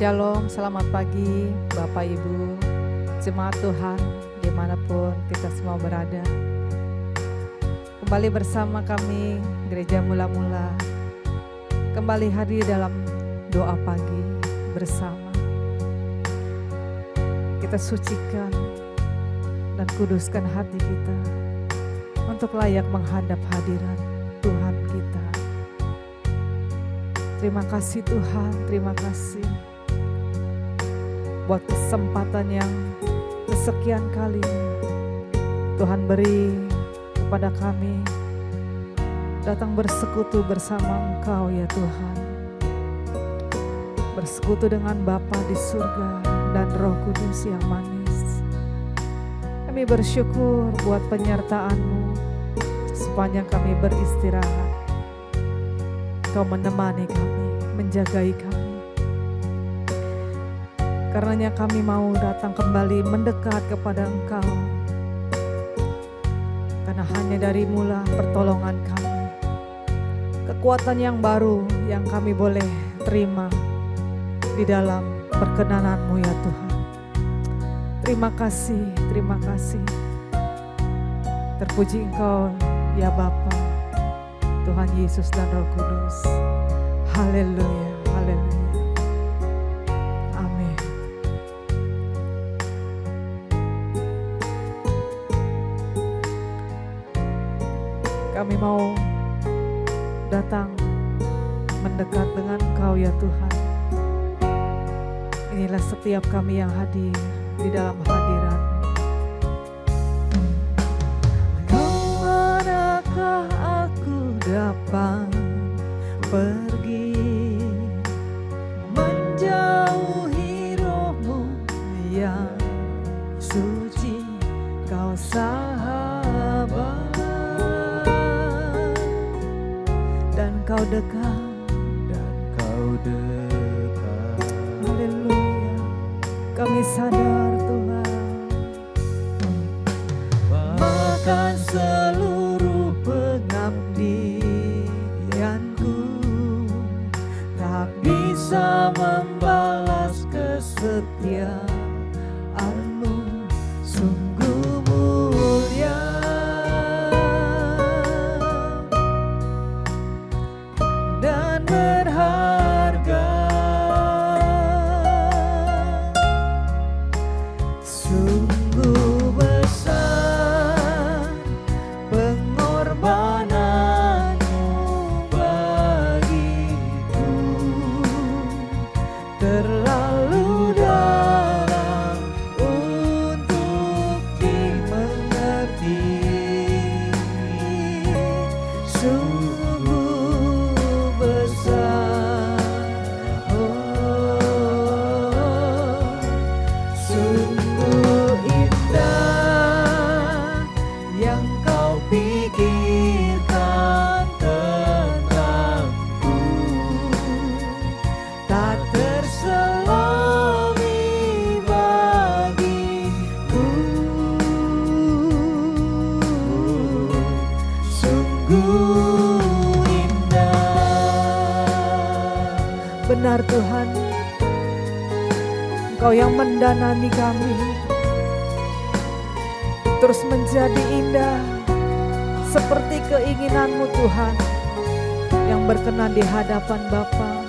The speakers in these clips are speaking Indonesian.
Shalom, selamat pagi Bapak Ibu, jemaat Tuhan dimanapun kita semua berada. Kembali bersama kami Gereja Mula-Mula, kembali hadir dalam doa pagi bersama. Kita sucikan dan kuduskan hati kita untuk layak menghadap hadirat Tuhan kita. Terima kasih Tuhan, terima kasih buat kesempatan yang kesekian kalinya Tuhan beri kepada kami datang bersekutu bersama Engkau ya Tuhan. Bersekutu dengan Bapa di surga dan Roh Kudus yang manis. Kami bersyukur buat penyertaan-Mu sepanjang kami beristirahat. Kau menemani kami, menjagai kami. Karenanya kami mau datang kembali mendekat kepada Engkau. Karena hanya dari mula pertolongan kami. Kekuatan yang baru yang kami boleh terima di dalam perkenanan-Mu ya Tuhan. Terima kasih, terima kasih. Terpuji Engkau ya Bapa, Tuhan Yesus dan Roh Kudus. Haleluya, haleluya. Amin. Kami mau datang mendekat dengan Engkau ya Tuhan. Inilah setiap kami yang hadir di dalam hadirat. Kemanakah aku dapat pergi menjauhi Roh-Mu yang suci, Kau sahabat dan Kau dekat. Haleluya, kami sadar Tuhan, bahkan seluruh pengabdianku tak bisa membalas kesetiaan-Mu, sungguh mulia dan berharga. Sungguh besar pengorbanan-Mu bagiku, terlalu dalam untuk dimengerti. Sungguh besar, sungguh indah yang Kau pikirkan tentangku, tak terselami bagiku. Sungguh indah. Benar Tuhan, Engkau yang mendanani kami terus menjadi indah seperti keinginan-Mu Tuhan yang berkenan di hadapan Bapa.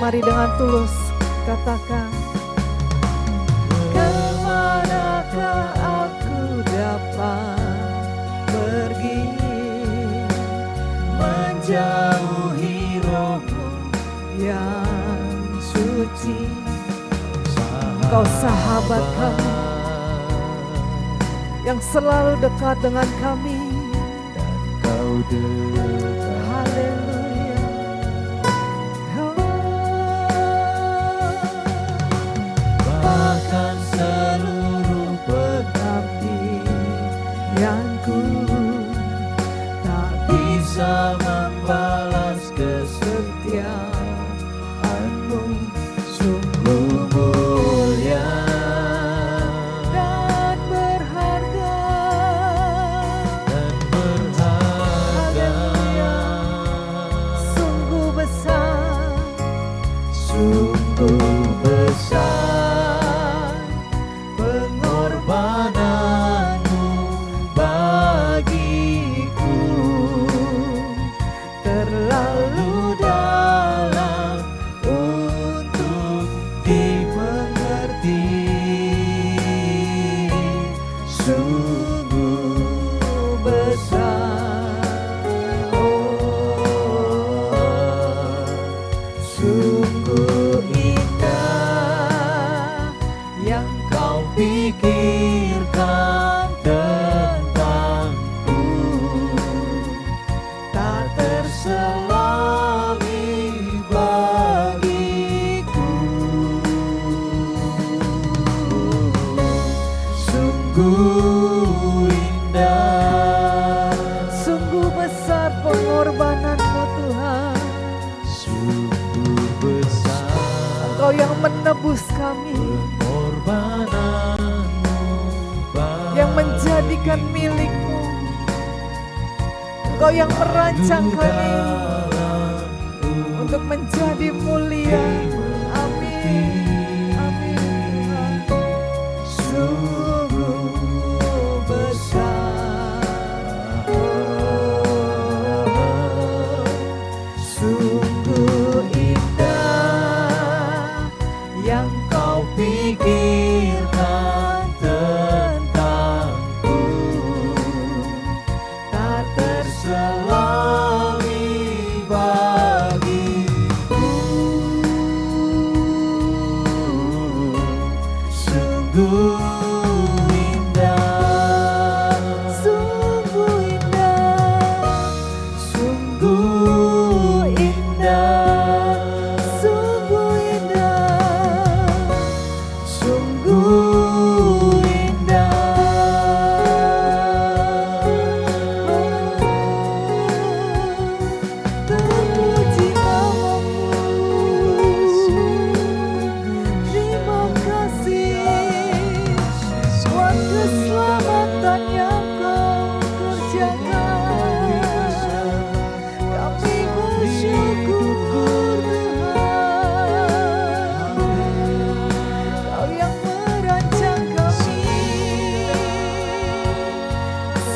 Mari dengan tulus katakan, kemanakah aku dapat pergi menjauhi Roh-Mu yang suci, Kau sahabat kami yang selalu dekat dengan kami. Kau dekat. Haleluya. Bahkan seluruh pengabdianku tak bisa membalas kesetiaan-Mu, sungguh mulia dan berharga. Haleluya. Sungguh besar, sungguh Sungguh indah yang kau pikirkan tentangku, tak terselami bagiku. Sungguh indah, sungguh besar pengorbananmu Tuhan. Sungguh besar Engkau yang menebus kami, pengorbananmu yang menjadikan milikmu. Engkau yang merancang kami untuk menjadi mulia. Amin, amin Tuhan. Sungguh besar, sungguh indah yang kau pikirkan tentangku, tak terselami bagiku. Sungguh indah, sungguh indah, sungguh indah, sungguh indah, sungguh indah. Terpuji namamu, terima kasih buat keselamatan yang kau kerjakan. Kami bersyukur Tuhan, Kau yang merancang kami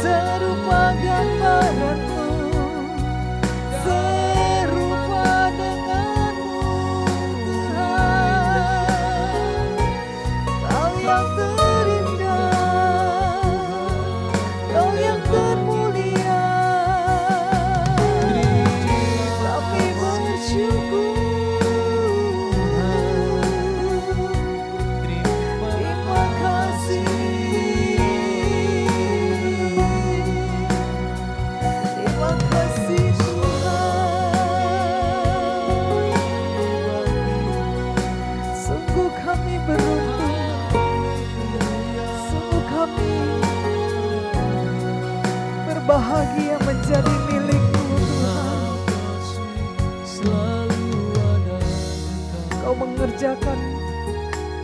serupa gambaran-Mu, serupa denganmu Tuhan. Kau yang terindah, Kau yang termulia, kami bersyukur. Terima kasih, terima kasih Tuhan. Sungguh kami beruntung, sungguh kami berbahagia menjadi milik-Mu Tuhan. Kau mengerjakan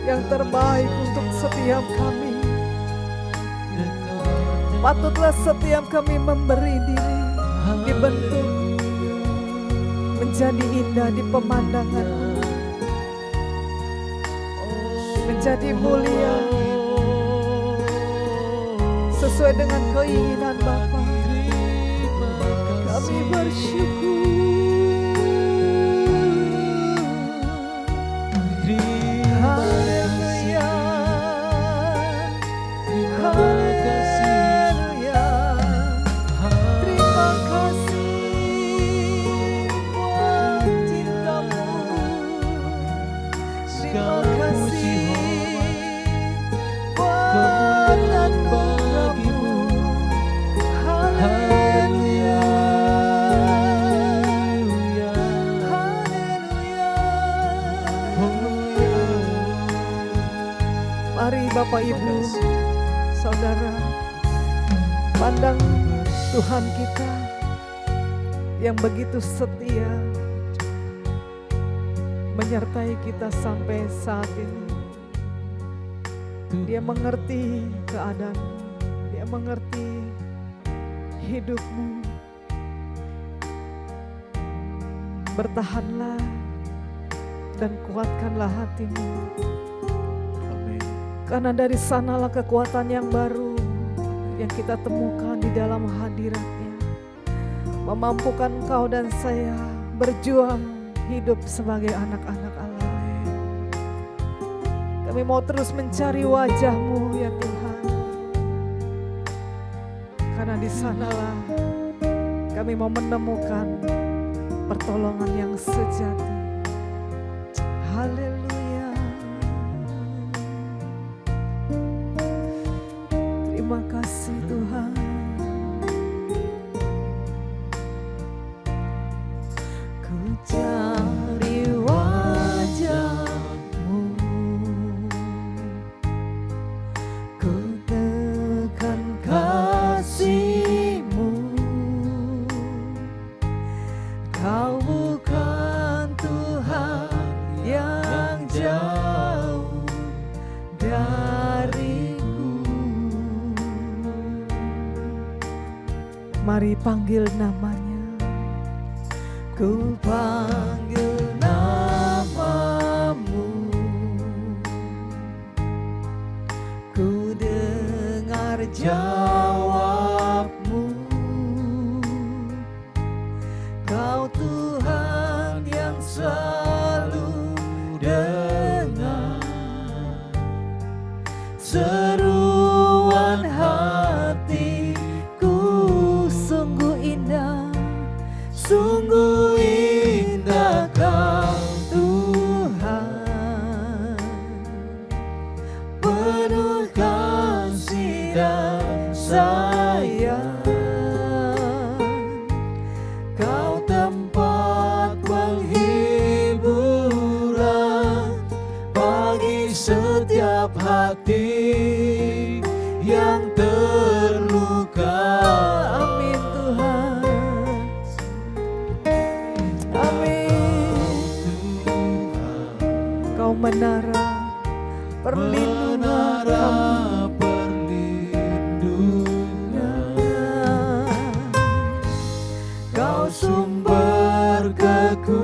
yang terbaik untuk setiap kami. Patutlah setiap kami memberi diri, dibentuk menjadi indah di pemandangan-Mu, menjadi mulia sesuai dengan keinginan Bapa. Kami bersyukur. Haleluya, haleluya. Terima kasih buat cinta-Mu. Terima kasih buat anugerah-Mu. Haleluya, haleluya. Mari Bapak Ibu, Saudara, pandang Tuhan kita yang begitu setia menyertai kita sampai saat ini. Dia mengerti keadaan, Dia mengerti hidupmu. Bertahanlah dan kuatkanlah hatimu. Amin. Karena dari sanalah kekuatan yang baru yang kita temukan di dalam hadirat-Nya, memampukan engkau dan saya berjuang hidup sebagai anak-anak Allah. Kami mau terus mencari wajah-Mu ya Tuhan, karena di sanalah Kami mau menemukan pertolongan yang sejati. Haleluya. Terima kasih Tuhan. Ku cari wajah-Mu, ku tekan kasih-Mu. Kau bukan Tuhan yang jauh dariku. Mari panggil namanya. Ku panggil namamu, ku dengar jawabmu. Kau Tuhan yang selalu dengar seruan hatiku. Sungguh indah, sungguh indah Kau Tuhan, penuh kasih dan sayang. Kau tempat penghiburan bagi setiap hati yang terluka. Amin Tuhan. Kau menara perlindungan kami. Kau sumber kekuatan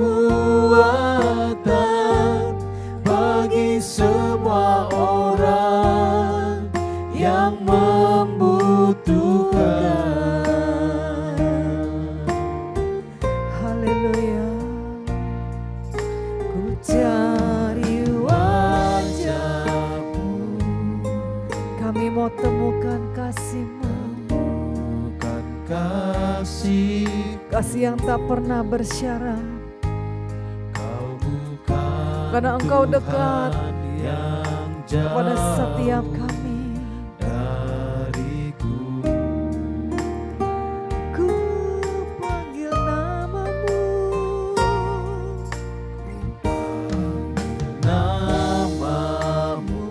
bagi semua orang yang membutuhkan. Haleluya. Ku cari wajah-Mu, kami mau temukan kasih-Mu, Bukan kasih, kasih yang tak pernah bersyarat. Kau bukan Karena Engkau dekat Tuhan yang jauh pada setiap kami. dariku. Ku panggil namamu, Namamu,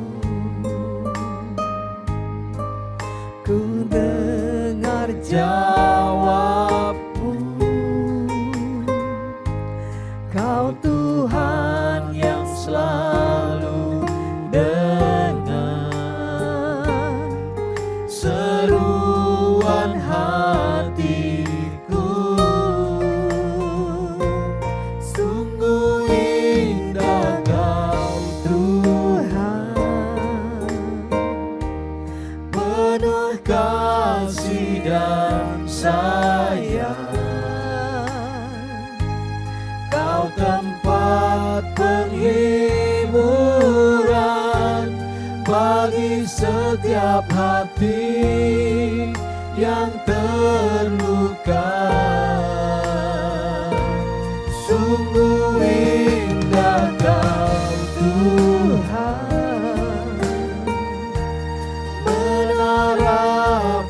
ku dengar jawabmu. Kau Tuhan yang selalu dengar seruan hatiku. Sungguh indah Kau Tuhan, penuh kasih dan sayang. Kau tempat penghiburan bagi setiap hati yang terluka. Sungguh indah Kau Tuhan, menara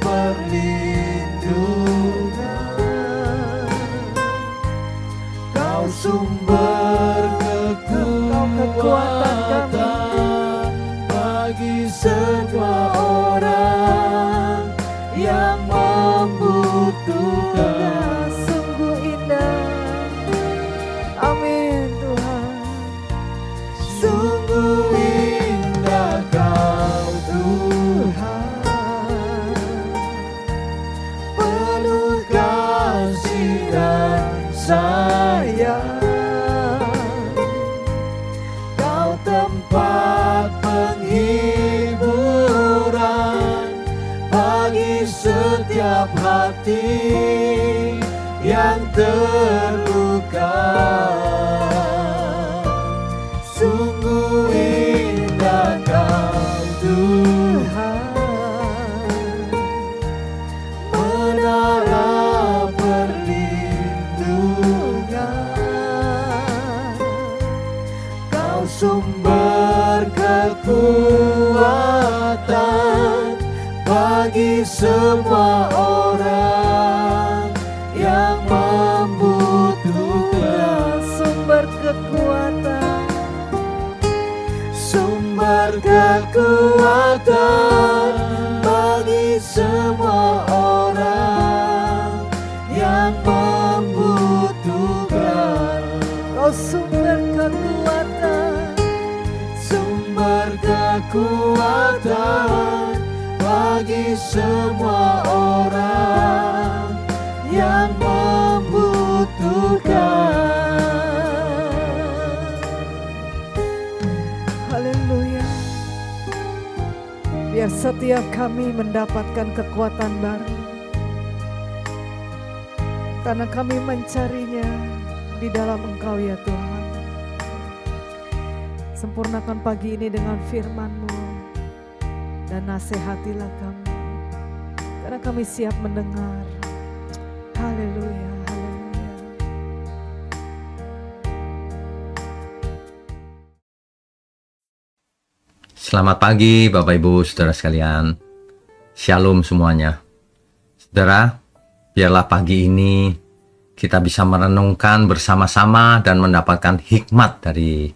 perlindungan. Kau sumber kekuatan bagi semua orang yang membutuhkan. Sungguh indah. Amin Tuhan. Sungguh indah Kau Tuhan, penuh kasih dan sayang. Kau tempat penghiburan bagi setiap hati yang terluka. Sungguh indah Kau Tuhan, menara perlindungan. semua orang yang membutuhkan. Sumber kekuatan, Sumber kekuatan bagi semua orang yang membutuhkan. Kau sumber kekuatan, Sumber kekuatan bagi semua orang yang membutuhkan. haleluya. Biar setiap kami mendapatkan kekuatan baru, karena kami mencarinya di dalam Engkau ya Tuhan. Sempurnakan pagi ini dengan firman-Mu dan nasihatilah kami, karena kami siap mendengar. Haleluya, haleluya. Selamat pagi Bapak Ibu Saudara sekalian. Shalom semuanya. Saudara, biarlah pagi ini kita bisa merenungkan bersama-sama dan mendapatkan hikmat dari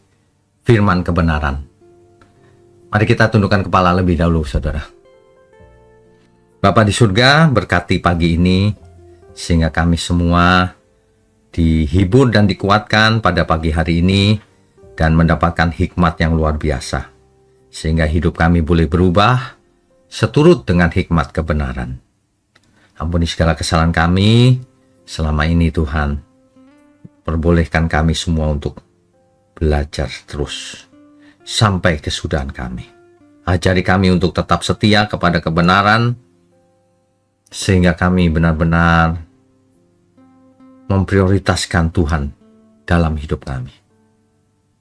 firman kebenaran. Mari kita tundukkan kepala lebih dahulu, saudara. Bapa di surga, berkati pagi ini sehingga kami semua dihibur dan dikuatkan pada pagi hari ini dan mendapatkan hikmat yang luar biasa, sehingga hidup kami boleh berubah seturut dengan hikmat kebenaran. Ampuni segala kesalahan kami selama ini Tuhan. Perbolehkan kami semua untuk belajar terus sampai kesudahan kami. Ajari kami untuk tetap setia kepada kebenaran, sehingga kami benar-benar memprioritaskan Tuhan dalam hidup kami.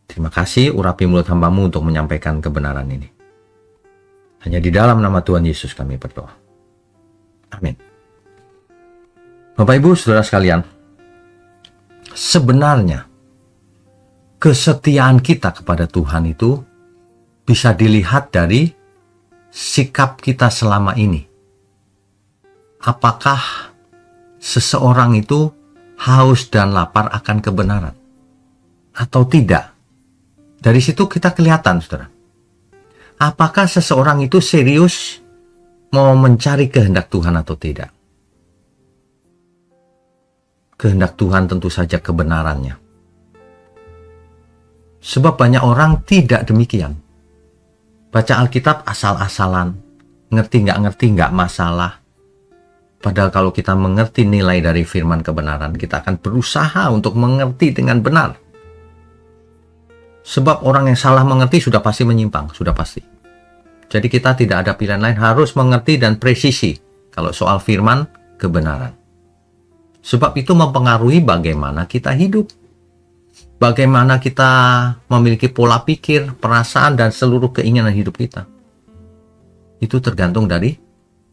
Terima kasih, urapi mulut hamba-Mu untuk menyampaikan kebenaran ini. Hanya di dalam nama Tuhan Yesus kami berdoa. Amin. Bapak Ibu Saudara sekalian, sebenarnya kesetiaan kita kepada Tuhan itu bisa dilihat dari sikap kita selama ini. Apakah seseorang itu haus dan lapar akan kebenaran atau tidak? Dari situ kita kelihatan, saudara. Apakah seseorang itu serius mau mencari kehendak Tuhan atau tidak? Kehendak Tuhan tentu saja kebenarannya. Sebab banyak orang tidak demikian. Baca Alkitab asal-asalan, ngerti nggak masalah. Padahal kalau kita mengerti nilai dari firman kebenaran, kita akan berusaha untuk mengerti dengan benar. Sebab orang yang salah mengerti sudah pasti menyimpang, sudah pasti. Jadi kita tidak ada pilihan lain, harus mengerti dan presisi kalau soal firman kebenaran. Sebab itu mempengaruhi bagaimana kita hidup. Bagaimana kita memiliki pola pikir, perasaan, dan seluruh keinginan hidup kita. Itu tergantung dari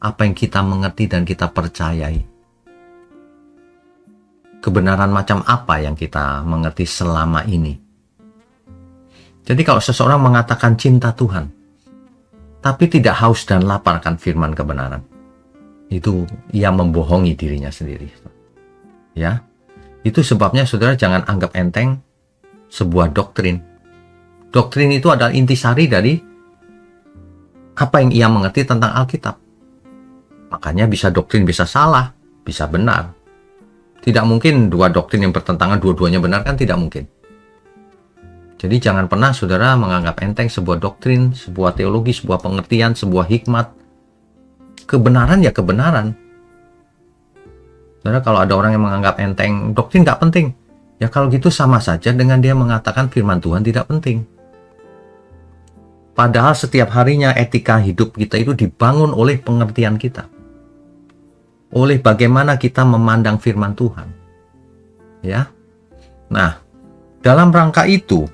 apa yang kita mengerti dan kita percayai. Kebenaran macam apa yang kita mengerti selama ini. Jadi kalau seseorang mengatakan cinta Tuhan, tapi tidak haus dan lapar akan firman kebenaran, itu ia membohongi dirinya sendiri. Ya, itu sebabnya saudara jangan anggap enteng sebuah doktrin. Doktrin itu adalah intisari dari apa yang ia mengerti tentang Alkitab. Makanya bisa doktrin bisa salah, bisa benar. Tidak mungkin dua doktrin yang bertentangan dua-duanya benar, kan tidak mungkin. Jadi jangan pernah saudara menganggap enteng sebuah doktrin, sebuah teologi, sebuah pengertian, sebuah hikmat. Kebenaran ya kebenaran. Saudara, kalau ada orang yang menganggap enteng doktrin nggak penting, ya kalau gitu sama saja dengan dia mengatakan firman Tuhan tidak penting. Padahal setiap harinya etika hidup kita itu dibangun oleh pengertian kita. Oleh bagaimana kita memandang firman Tuhan. Ya. Nah, dalam rangka itu,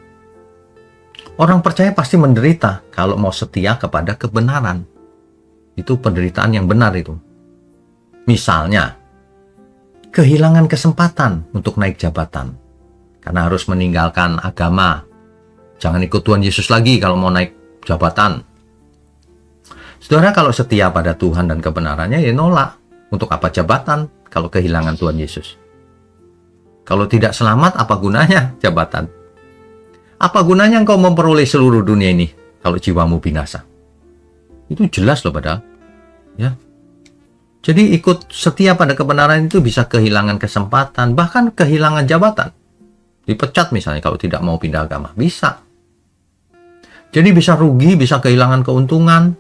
orang percaya pasti menderita kalau mau setia kepada kebenaran. Itu penderitaan yang benar itu. Misalnya, kehilangan kesempatan untuk naik jabatan. Karena harus meninggalkan agama. Jangan ikut Tuhan Yesus lagi kalau mau naik jabatan. Saudara, kalau setia pada Tuhan dan kebenarannya, ya nolak. Untuk apa jabatan kalau kehilangan Tuhan Yesus? Kalau tidak selamat, apa gunanya jabatan? Apa gunanya engkau memperoleh seluruh dunia ini kalau jiwamu binasa? Itu jelas loh padahal. Ya. Jadi ikut setia pada kebenaran itu bisa kehilangan kesempatan, bahkan kehilangan jabatan. Dipecat misalnya kalau tidak mau pindah agama. Bisa. Jadi bisa rugi, bisa kehilangan keuntungan,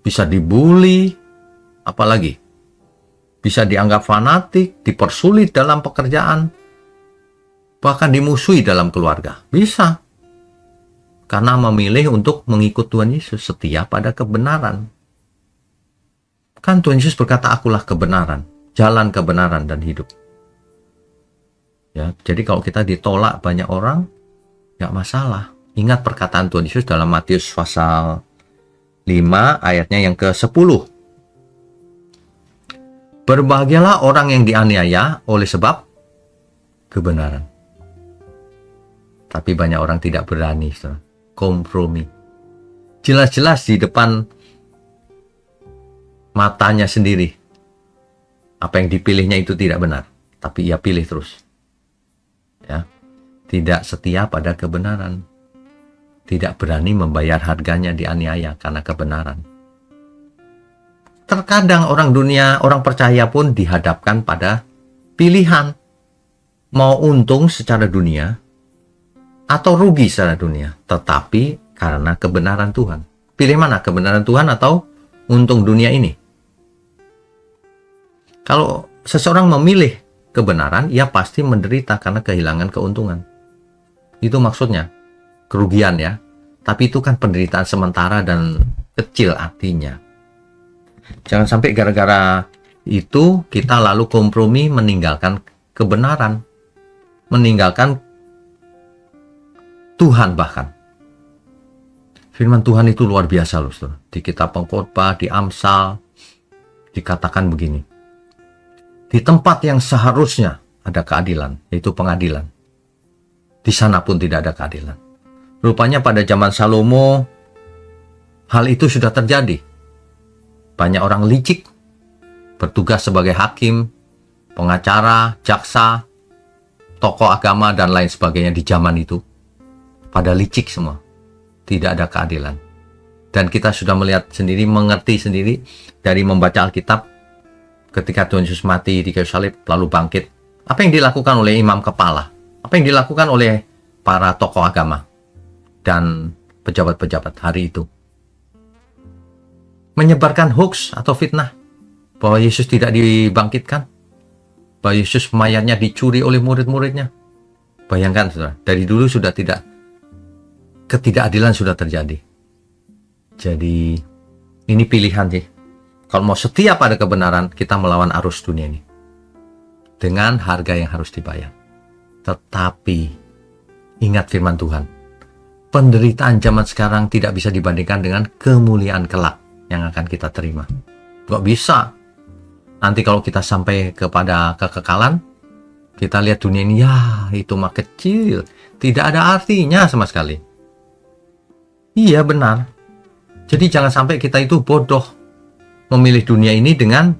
bisa dibully, apalagi bisa dianggap fanatik, dipersulit dalam pekerjaan, bahkan dimusuhi dalam keluarga. Bisa. Karena memilih untuk mengikut Tuhan Yesus, setia pada kebenaran. Kan Tuhan Yesus berkata, akulah kebenaran, jalan kebenaran dan hidup. Ya, jadi kalau kita ditolak banyak orang, nggak masalah. Ingat perkataan Tuhan Yesus dalam Matius pasal 5 ayatnya yang ke-10. Berbahagialah orang yang dianiaya oleh sebab kebenaran. Tapi banyak orang tidak berani, saudara. Kompromi. Jelas-jelas di depan matanya sendiri. Apa yang dipilihnya itu tidak benar. Tapi ia pilih terus. Ya. Tidak setia pada kebenaran. Tidak berani membayar harganya dianiaya karena kebenaran. Terkadang orang dunia, orang percaya pun dihadapkan pada pilihan. Mau untung secara dunia atau rugi secara dunia. Tetapi karena kebenaran Tuhan. Pilih mana? Kebenaran Tuhan atau untung dunia ini? Kalau seseorang memilih kebenaran, ia pasti menderita karena kehilangan keuntungan. Itu maksudnya. Kerugian ya, tapi itu kan penderitaan sementara dan kecil artinya. Jangan sampai gara-gara itu kita lalu kompromi meninggalkan kebenaran, meninggalkan Tuhan bahkan. Firman Tuhan itu luar biasa loh, saudara. Di kitab Pengkhotbah, di Amsal, dikatakan begini. Di tempat yang seharusnya ada keadilan, yaitu pengadilan. Di sana pun tidak ada keadilan. Rupanya pada zaman Salomo, hal itu sudah terjadi. Banyak orang licik, bertugas sebagai hakim, pengacara, jaksa, tokoh agama, dan lain sebagainya di zaman itu. Pada licik semua. Tidak ada keadilan. Dan kita sudah melihat sendiri, mengerti sendiri, dari membaca Alkitab, ketika Tuhan Yesus mati di kayu salib, lalu bangkit. Apa yang dilakukan oleh imam kepala? Apa yang dilakukan oleh para tokoh agama? Dan pejabat-pejabat hari itu menyebarkan hoax atau fitnah bahwa Yesus tidak dibangkitkan, bahwa Yesus mayatnya dicuri oleh murid-muridnya. Bayangkan saudara, dari dulu sudah ketidakadilan sudah terjadi. Jadi ini pilihan sih. Kalau mau setia pada kebenaran, kita melawan arus dunia ini dengan harga yang harus dibayar. Tetapi ingat firman Tuhan, penderitaan zaman sekarang tidak bisa dibandingkan dengan kemuliaan kelak yang akan kita terima. Gak bisa. Nanti kalau kita sampai kepada kekekalan, kita lihat dunia ini, ya itu mah kecil. Tidak ada artinya sama sekali. Iya benar. Jadi jangan sampai kita itu bodoh memilih dunia ini dengan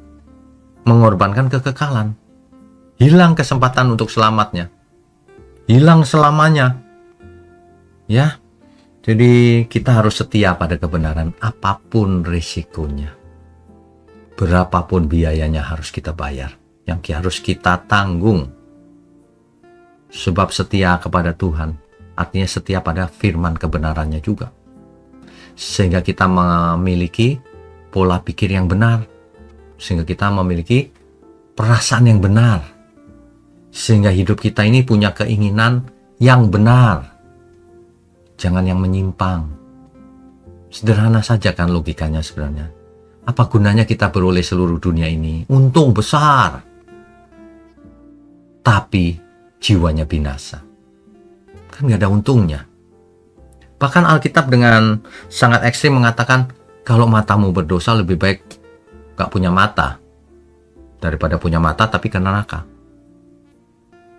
mengorbankan kekekalan. Hilang kesempatan untuk selamatnya. Hilang selamanya. Ya. Jadi kita harus setia pada kebenaran apapun risikonya. Berapapun biayanya harus kita bayar. Yang harus kita tanggung. Sebab setia kepada Tuhan artinya setia pada firman kebenarannya juga. Sehingga kita memiliki pola pikir yang benar. Sehingga kita memiliki perasaan yang benar. Sehingga hidup kita ini punya keinginan yang benar. Jangan yang menyimpang. Sederhana saja kan logikanya sebenarnya. Apa gunanya kita beroleh seluruh dunia ini? Untung besar. Tapi jiwanya binasa. Kan gak ada untungnya. Bahkan Alkitab dengan sangat ekstrim mengatakan, kalau matamu berdosa lebih baik gak punya mata daripada punya mata tapi ke neraka.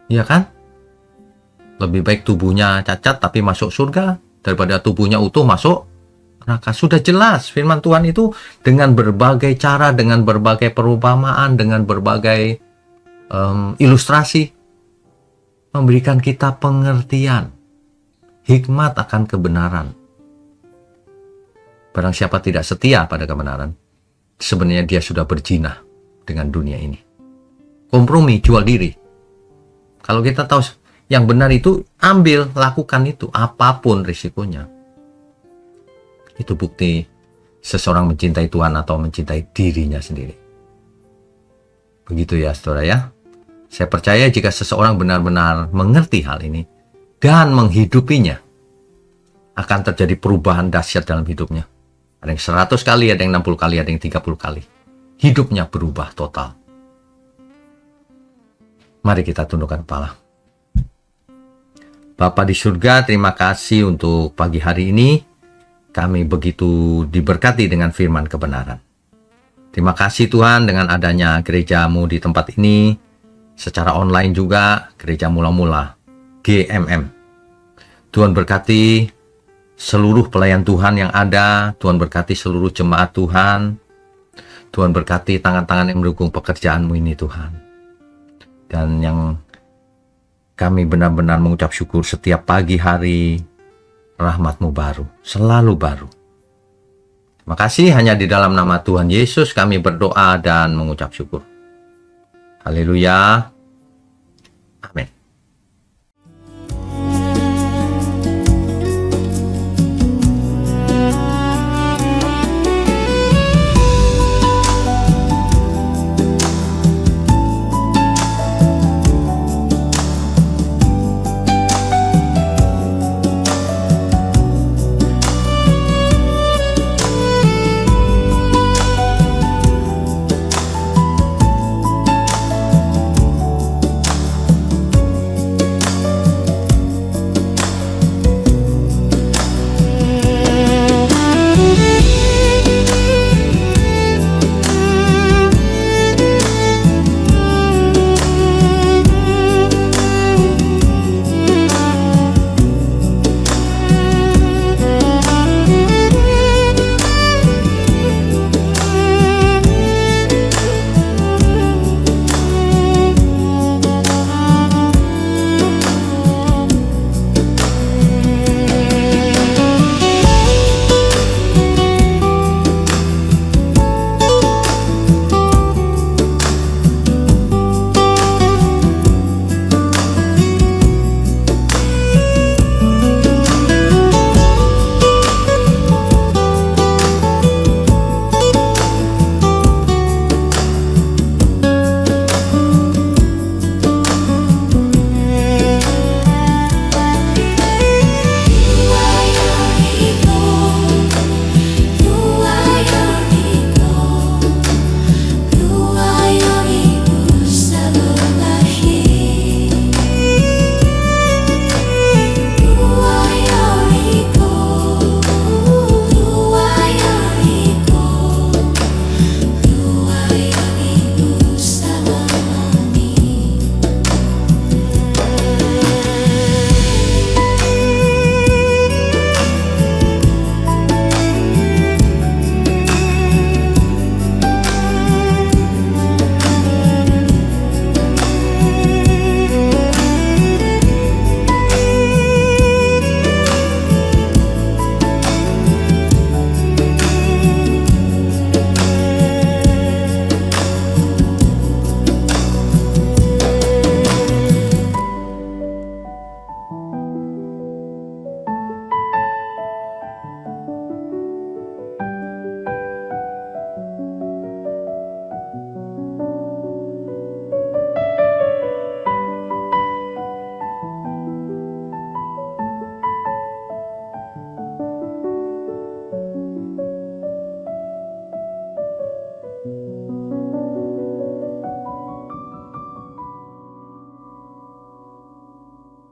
Iya kan? Lebih baik tubuhnya cacat tapi masuk surga daripada tubuhnya utuh masuk neraka. Sudah jelas firman Tuhan itu dengan berbagai cara, dengan berbagai perumpamaan, dengan berbagai ilustrasi memberikan kita pengertian, hikmat akan kebenaran. Barang siapa tidak setia pada kebenaran, sebenarnya dia sudah berzina dengan dunia ini. Kompromi, jual diri. Kalau kita tahu yang benar itu, ambil, lakukan itu, apapun risikonya. Itu bukti seseorang mencintai Tuhan atau mencintai dirinya sendiri. Begitu ya saudara ya. Saya percaya jika seseorang benar-benar mengerti hal ini dan menghidupinya, akan terjadi perubahan dahsyat dalam hidupnya. Ada yang 100 kali, ada yang 60 kali, ada yang 30 kali. Hidupnya berubah total. Mari kita tundukkan kepala. Bapa di surga, terima kasih untuk pagi hari ini. Kami begitu diberkati dengan firman kebenaran. Terima kasih Tuhan dengan adanya gerejamu di tempat ini. Secara online juga, gereja mula-mula, GMM. Tuhan berkati seluruh pelayan Tuhan yang ada. Tuhan berkati seluruh jemaat Tuhan. Tuhan berkati tangan-tangan yang mendukung pekerjaanmu ini Tuhan. Dan yang kami benar-benar mengucap syukur setiap pagi hari, rahmat-Mu baru, selalu baru. Terima kasih, hanya di dalam nama Tuhan Yesus kami berdoa dan mengucap syukur. Haleluya.